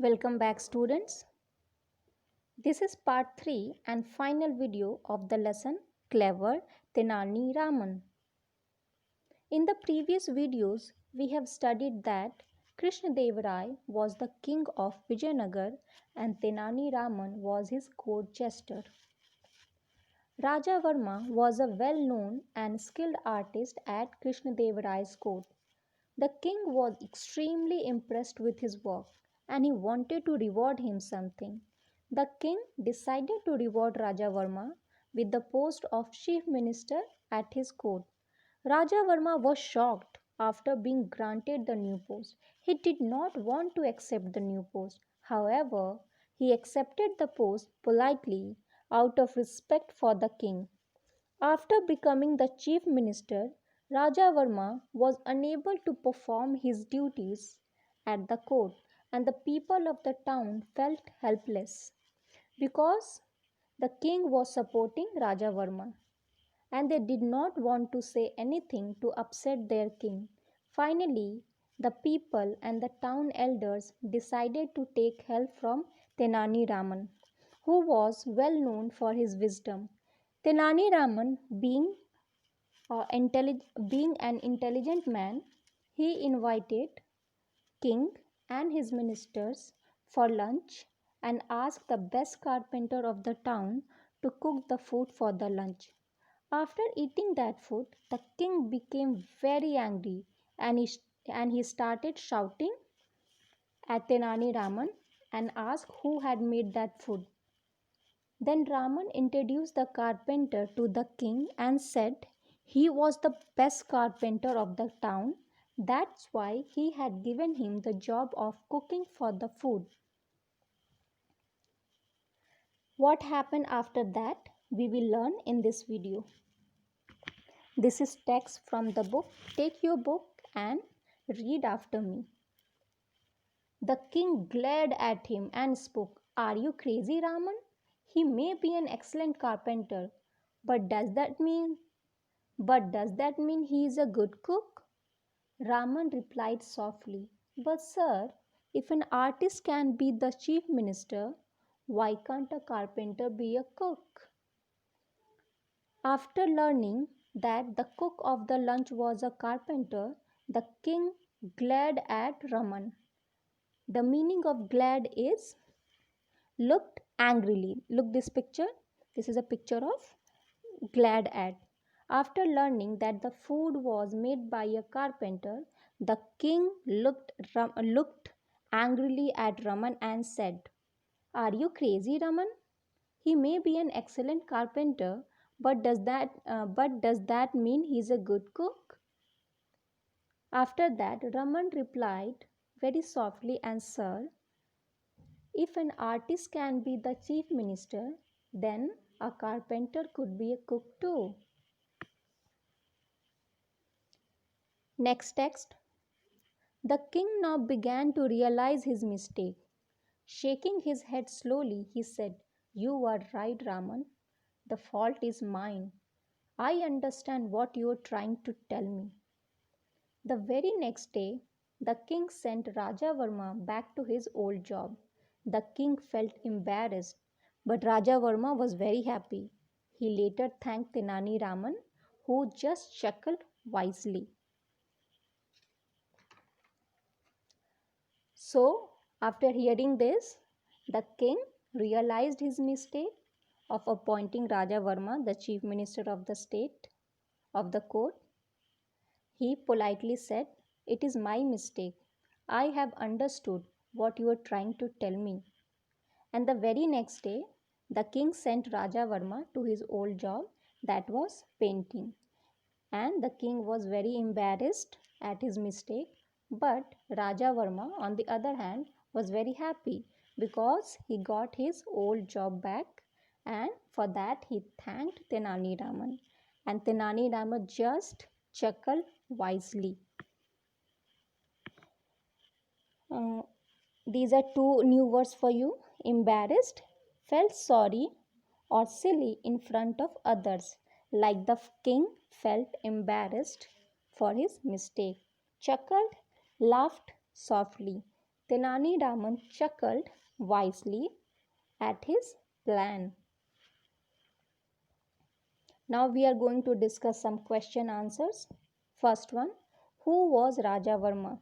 Welcome back, students. This is part 3 and final video of the lesson Clever Tenani Raman. In the previous videos, we have studied that Krishnadevarai was the king of Vijayanagar and Tenani Raman was his court jester. Raja Varma was a well known and skilled artist at Krishnadevarai's court. The king was extremely impressed with his work and he wanted to reward him something. The king decided to reward Raja Varma with the post of chief minister at his court. Raja Varma was shocked after being granted the new post. He did not want to accept the new post. However, he accepted the post politely out of respect for the king. After becoming the chief minister, Raja Varma was unable to perform his duties at the court, and the people of the town felt helpless because the king was supporting Raja Varma and they did not want to say anything to upset their king. Finally, the people and the town elders decided to take help from Tenani Raman, who was well known for his wisdom. Tenani Raman, being an intelligent man, he invited king and his ministers for lunch and asked the best carpenter of the town to cook the food for the lunch. After eating that food, the king became very angry and he started shouting at Tenani Raman and asked who had made that food. Then Raman introduced the carpenter to the king and said he was the best carpenter of the town. That's why he had given him the job of cooking for the food. What happened after that, we will learn in this video. This is text from the book. Take your book and read after me. The king glared at him and spoke, "Are you crazy, Raman? He may be an excellent carpenter, but does that mean he is a good cook?" Raman replied softly, "But sir, if an artist can be the chief minister, why can't a carpenter be a cook?" After learning that the cook of the lunch was a carpenter, the king glared at Raman. The meaning of glad is looked angrily. Look this picture. This is a picture of glad at. After learning that the food was made by a carpenter, the king looked angrily at Raman and said, "Are you crazy, Raman? He may be an excellent carpenter, but does that mean he's a good cook?" After that, Raman replied very softly, and "Sir, if an artist can be the chief minister, then a carpenter could be a cook too." Next text. The king now began to realize his mistake. Shaking his head slowly, he said, "You are right, Raman. The fault is mine. I understand what you are trying to tell me." The very next day, the king sent Raja Varma back to his old job. The king felt embarrassed, but Raja Varma was very happy. He later thanked Tenani Raman, who just chuckled wisely. So, after hearing this, the king realized his mistake of appointing Raja Varma the chief minister of the state of the court. He politely said, "It is my mistake. I have understood what you are trying to tell me." And the very next day, the king sent Raja Varma to his old job, that was painting. And the king was very embarrassed at his mistake. But Raja Varma, on the other hand, was very happy because he got his old job back, and for that he thanked Tenani Raman. And Tenani Raman just chuckled wisely. Uh, these are two new words for you: embarrassed, felt sorry or silly in front of others, like the king felt embarrassed for his mistake. Chuckled, laughed softly. Tenali Raman chuckled wisely at his plan. Now we are going to discuss some question answers. First one, who was Raja Varma?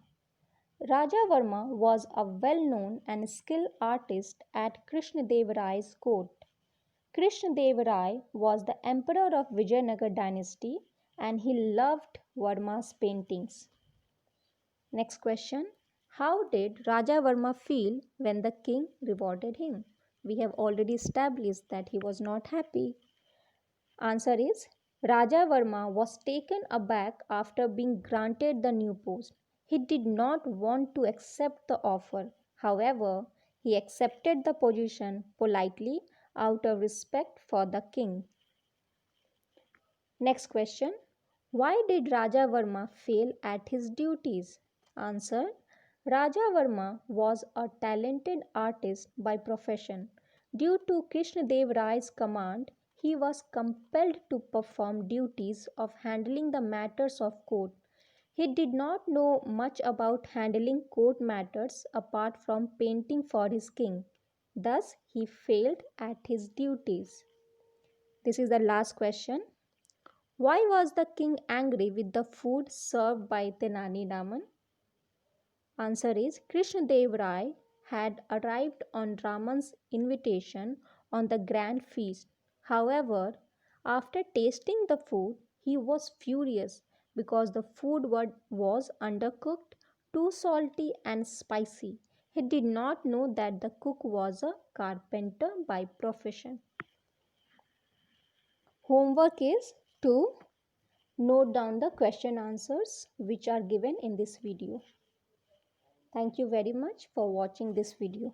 Raja Varma was a well-known and skilled artist at Krishnadev Rai's court. Krishnadev Rai was the emperor of Vijayanagar dynasty and he loved Varma's paintings. Next question. How did Raja Varma feel when the king rewarded him? We have already established that he was not happy. Answer is Raja Varma was taken aback after being granted the new post. He did not want to accept the offer. However, he accepted the position politely out of respect for the king. Next question. Why did Raja Varma fail at his duties? Answer. Raja Varma was a talented artist by profession. Due to Krishnadev Rai's command, he was compelled to perform duties of handling the matters of court. He did not know much about handling court matters apart from painting for his king. Thus, he failed at his duties. This is the last question. Why was the king angry with the food served by Tenali Raman? Answer is Krishnadev Rai had arrived on Raman's invitation on the grand feast. However, after tasting the food, he was furious because the food was undercooked, too salty and spicy. He did not know that the cook was a carpenter by profession. Homework is to note down the question answers which are given in this video. Thank you very much for watching this video.